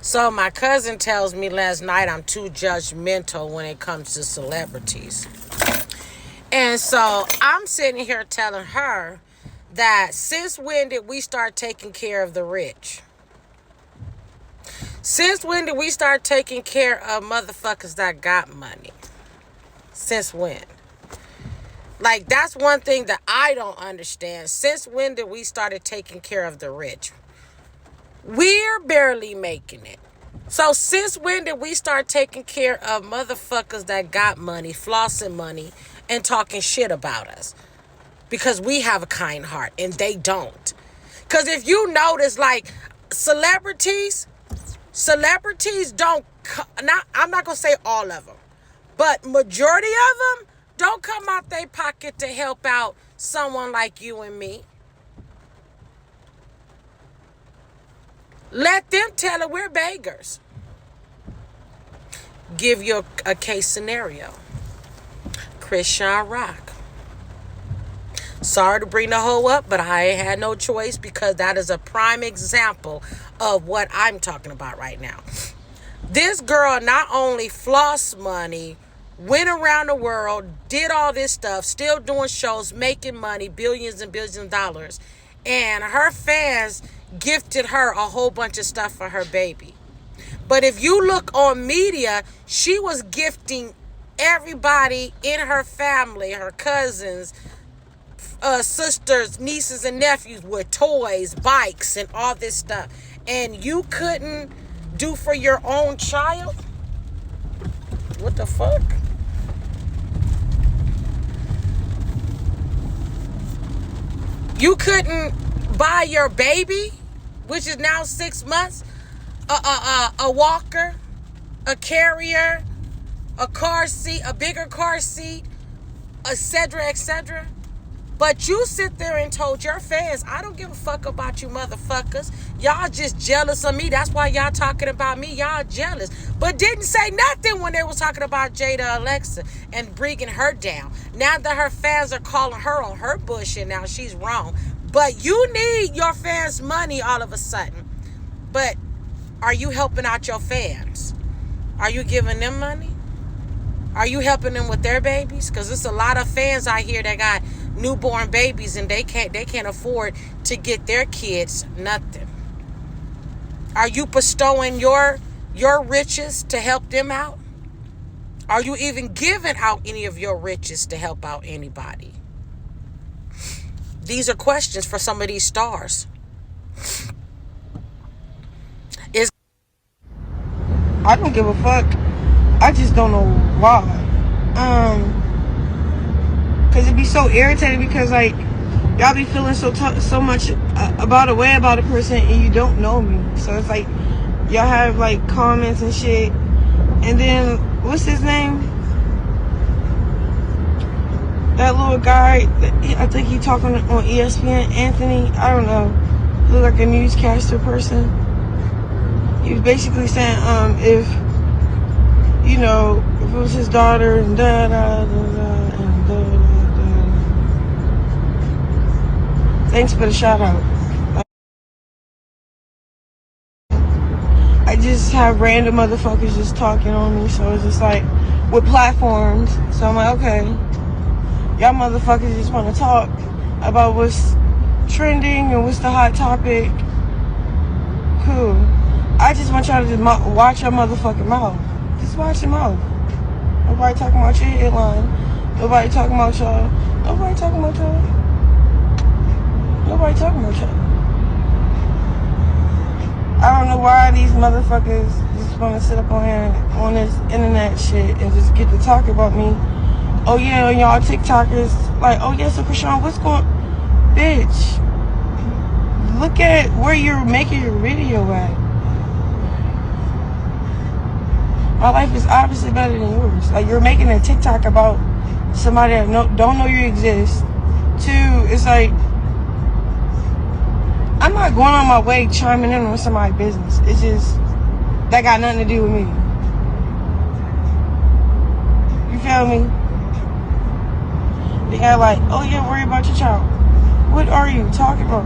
So my cousin tells me last night I'm too judgmental when it comes to celebrities. And so I'm sitting here telling her that since when did we start taking care of the rich? Since when did we start taking care of motherfuckers that got money? Since when? Like, that's one thing that I don't understand. Since when did we started taking care of the rich? We're barely making it. So since when did we start taking care of motherfuckers that got money, flossing money, and talking shit about us? Because we have a kind heart and they don't. Because if you notice, like, celebrities don't, I'm not going to say all of them, but majority of them don't come out their pocket to help out someone like you and me. Let them tell it we're beggars. Give you a case scenario. Chrisean Rock. Sorry to bring the hoe up, but I ain't had no choice because that is a prime example of what I'm talking about right now. This girl not only flossed money, went around the world, did all this stuff, still doing shows, making money, billions and billions of dollars, and her fans gifted her a whole bunch of stuff for her baby. But if you look on media, she was gifting everybody in her family, her cousins, sisters, nieces, and nephews with toys, bikes, and all this stuff. And you couldn't do for your own child? What the fuck? You couldn't buy your baby, which is now 6 months, a walker, a carrier, a car seat, a bigger car seat, etc., etc. But you sit there and told your fans, I don't give a fuck about you motherfuckers. Y'all just jealous of me. That's why y'all talking about me. Y'all jealous. But didn't say nothing when they was talking about Jada Alexa and bringing her down. Now that her fans are calling her on her bullshit, now she's wrong. But you need your fans' money all of a sudden. But are you helping out your fans? Are you giving them money? Are you helping them with their babies? Because there's a lot of fans out here that got newborn babies and they can't afford to get their kids nothing. Are you bestowing your riches to help them out? Are you even giving out any of your riches to help out anybody? These are questions for some of these stars. I don't give a fuck. I just don't know why. Cause it be so irritating because like y'all be feeling so much about a way about a person and you don't know me. So it's like y'all have like comments and shit. And then what's his name? That little guy. I think he talking on ESPN. Anthony. I don't know. He look like a newscaster person. He was basically saying if you know, if it was his daughter and da da da da and da da da. Thanks for the shout out. I just have random motherfuckers just talking on me, so it's just like with platforms. So I'm like, okay, y'all motherfuckers just want to talk about what's trending and what's the hot topic. Cool. I just want y'all to just watch your motherfucking mouth. Just watch your mouth. Nobody talking about your headline. Nobody talking about y'all. Nobody talking about y'all. Nobody talking about y'all. I don't know why these motherfuckers just want to sit up on here on this internet shit and just get to talk about me. Oh yeah, y'all TikTokers. Like, oh yeah, so Chrisean, what's going... Bitch. Look at where you're making your video at. My life is obviously better than yours. Like, you're making a TikTok about somebody that don't know you exist. Two, it's like, I'm not going on my way chiming in on somebody's business. It's just, that got nothing to do with me. You feel me? They got like, oh yeah, worry about your child. What are you talking about?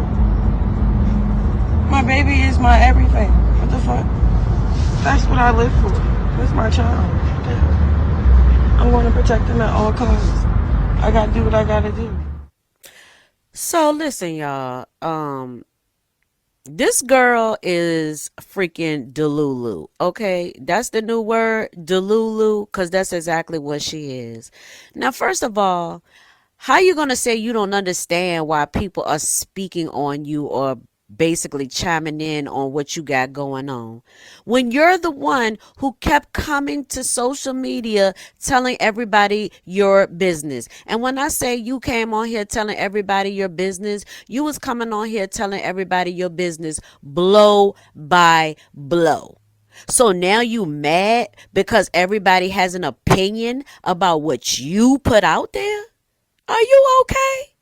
My baby is my everything. What the fuck? what I live for. That's my child. Yeah. I'm going to protect them at all costs. I got to do what I got to do. So listen, y'all. This girl is freaking Delulu. Okay, that's the new word, Delulu, because that's exactly what she is. Now, first of all, how you gonna say you don't understand why people are speaking on you or basically chiming in on what you got going on when you're the one who kept coming to social media telling everybody your business? And when I say you came on here telling everybody your business, you was coming on here telling everybody your business blow by blow. So now you mad because everybody has an opinion about what you put out there? Are you okay?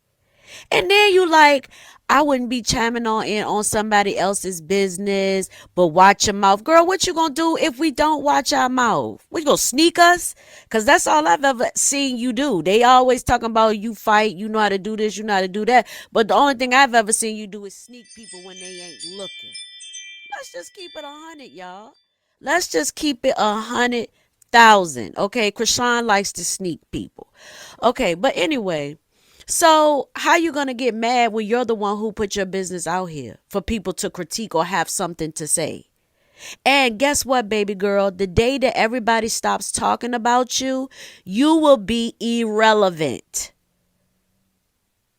And then you like, I wouldn't be chiming on in on somebody else's business, but watch your mouth. Girl, what you gonna do if we don't watch our mouth? We gonna sneak us? Because that's all I've ever seen you do. They always talking about you fight, you know how to do this, you know how to do that. But the only thing I've ever seen you do is sneak people when they ain't looking. Let's just keep it 100, y'all. Let's just keep it 100,000. Okay, Krishan likes to sneak people. Okay, but anyway, so how you gonna get mad when you're the one who put your business out here for people to critique or have something to say? And guess what, baby girl? The day that everybody stops talking about you, you will be irrelevant.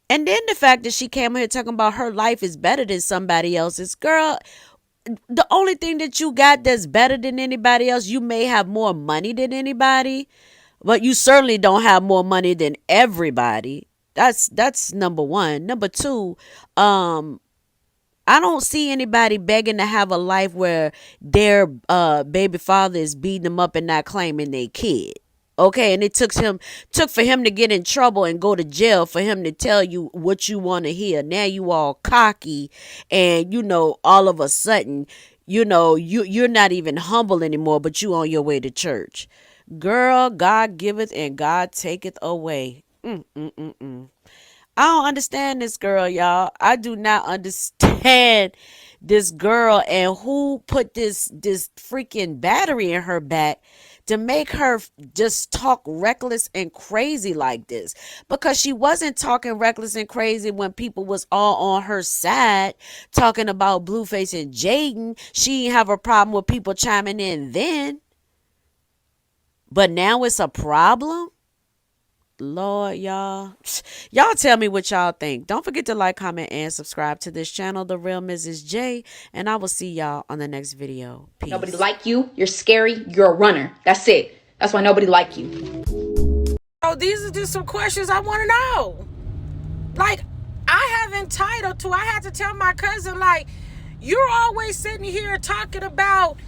And then the fact that she came here talking about her life is better than somebody else's. Girl, the only thing that you got that's better than anybody else, you may have more money than anybody, but you certainly don't have more money than everybody. That's number one. Number two, I don't see anybody begging to have a life where their baby father is beating them up and not claiming their kid. Okay, and it took for him to get in trouble and go to jail for him to tell you what you want to hear. Now you all cocky, and all of a sudden, you're not even humble anymore, but you on your way to church. Girl, God giveth and God taketh away. I don't understand this girl, y'all. I do not understand this girl and who put this freaking battery in her back to make her just talk reckless and crazy like this. Because she wasn't talking reckless and crazy when people was all on her side talking about Blueface and Jaden. She didn't have a problem with people chiming in then. But now it's a problem? Lord, y'all tell me what y'all think. Don't forget to like, comment, and subscribe to this channel, The Real Mrs. J, and I will see y'all on the next video. Peace. Nobody like you. You're scary. You're a runner. That's it. That's why nobody like you. Oh, these are just some questions I want to know. Like, I have entitled to. I had to tell my cousin, like, you're always sitting here talking about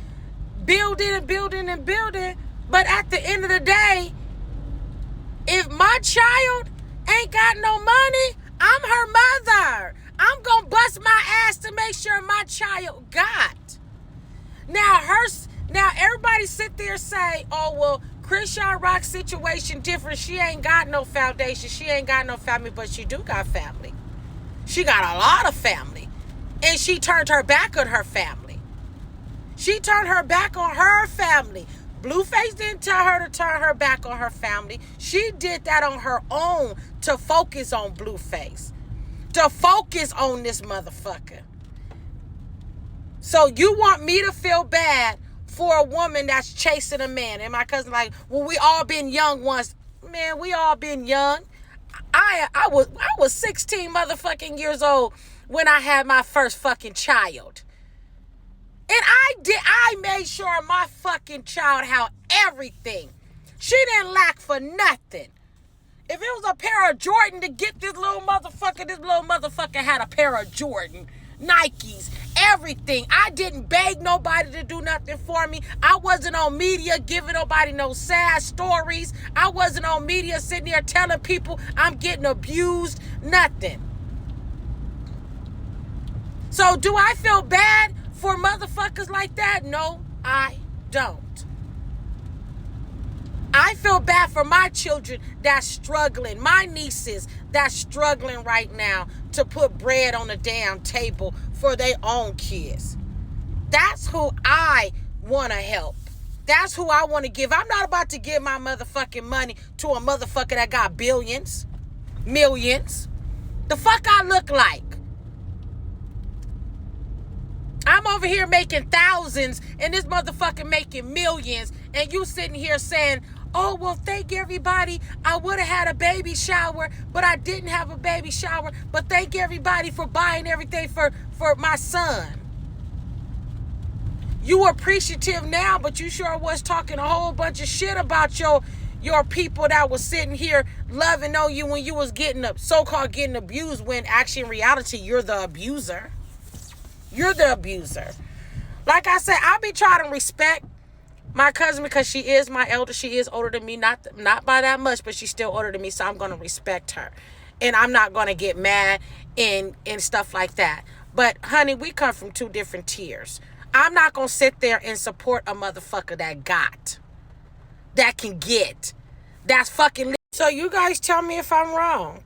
building and building and building, but at the end of the day, if my child ain't got no money, I'm her mother. I'm going to bust my ass to make sure my child got. Now, everybody sit there and say, oh, well, Krishan Rock's situation different. She ain't got no foundation. She ain't got no family, but she do got family. She got a lot of family. And she turned her back on her family. She turned her back on her family. Blueface didn't tell her to turn her back on her family. She did that on her own to focus on Blueface. To focus on this motherfucker. So you want me to feel bad for a woman that's chasing a man? And my cousin like, well, we all been young once. Man, we all been young. I was 16 motherfucking years old when I had my first fucking child. And I made sure my fucking child had everything. She didn't lack for nothing. If it was a pair of Jordan to get this little motherfucker had a pair of Jordan, Nikes, everything. I didn't beg nobody to do nothing for me. I wasn't on media giving nobody no sad stories. I wasn't on media sitting there telling people I'm getting abused, nothing. So do I feel bad for motherfuckers like that? No, I don't. I feel bad for my children that's struggling, my nieces that's struggling right now to put bread on the damn table for their own kids. That's who I want to help. That's who I want to give. I'm not about to give my motherfucking money to a motherfucker that got billions, millions. The fuck I look like? I'm over here making thousands and this motherfucker making millions, and you sitting here saying, oh, well, thank everybody. I would have had a baby shower, but I didn't have a baby shower. But thank everybody for buying everything for my son. You appreciative now, but you sure was talking a whole bunch of shit about your people that was sitting here loving on you when you was so-called getting abused, when actually in reality you're the abuser. You're the abuser. Like I said, I be trying to respect my cousin because she is my elder. She is older than me, not by that much, but she's still older than me, so I'm going to respect her. And I'm not going to get mad and stuff like that. But, honey, we come from two different tiers. I'm not going to sit there and support a motherfucker that can get. That's fucking... So you guys tell me if I'm wrong.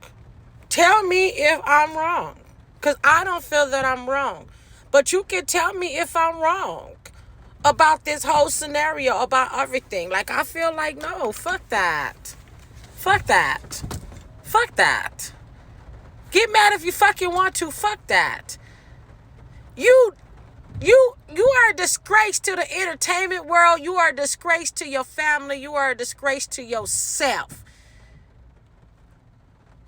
Tell me if I'm wrong. Because I don't feel that I'm wrong. But you can tell me if I'm wrong about this whole scenario, about everything. Like, I feel like, no, fuck that. Fuck that. Fuck that. Get mad if you fucking want to. Fuck that. You are a disgrace to the entertainment world. You are a disgrace to your family. You are a disgrace to yourself.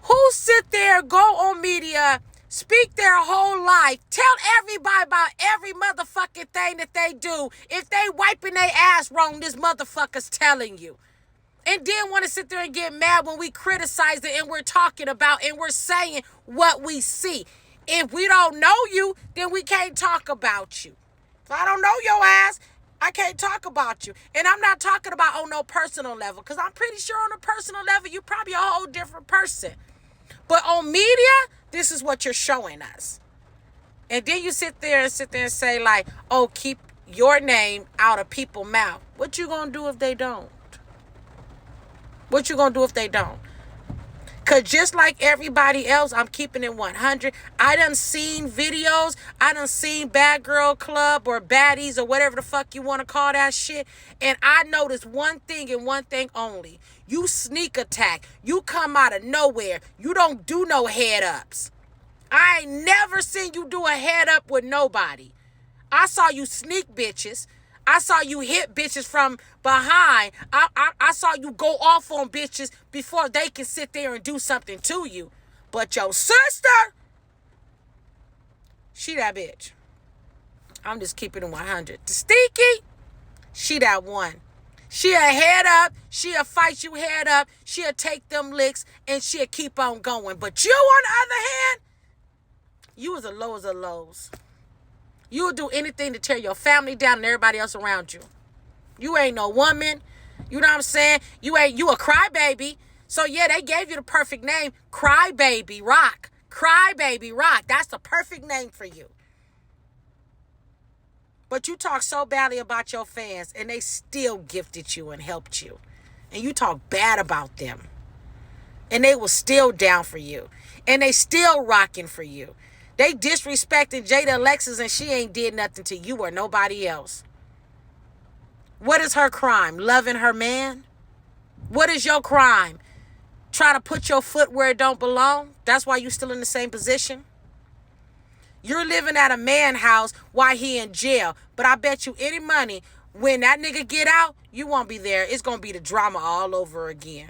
Who sit there, go on media, speak their whole life, tell everybody about every motherfucking thing that they do. If they wiping their ass wrong, this motherfucker's telling you. And then want to sit there and get mad when we criticize it and we're talking about and we're saying what we see. If we don't know you, then we can't talk about you. If I don't know your ass, I can't talk about you. And I'm not talking about on no personal level, because I'm pretty sure on a personal level, you're probably a whole different person. But on media, this is what you're showing us. And then you sit there and say like, oh, keep your name out of people's mouth. What you gonna do if they don't? What you gonna do if they don't? Because just like everybody else, I'm keeping it 100. I done seen videos. I done seen Bad Girl Club or Baddies or whatever the fuck you want to call that shit. And I noticed one thing and one thing only. You sneak attack. You come out of nowhere. You don't do no head ups. I ain't never seen you do a head up with nobody. I saw you sneak bitches. I saw you hit bitches from behind. I saw you go off on bitches before they can sit there and do something to you. But your sister, she that bitch. I'm just keeping it 100. The Stinky, she that one. She'll head up. She'll fight you head up. She'll take them licks and she'll keep on going. But you, on the other hand, you was the lowest of lows. You will do anything to tear your family down and everybody else around you. You ain't no woman. You know what I'm saying? You a crybaby. So yeah, they gave you the perfect name. Crybaby Rock. Crybaby Rock. That's the perfect name for you. But you talk so badly about your fans and they still gifted you and helped you. And you talk bad about them. And they was still down for you. And they still rocking for you. They disrespecting Jada Alexis and she ain't did nothing to you or nobody else. What is her crime? Loving her man? What is your crime? Try to put your foot where it don't belong? That's why you still in the same position? You're living at a man house while he in jail. But I bet you any money, when that nigga get out, you won't be there. It's going to be the drama all over again.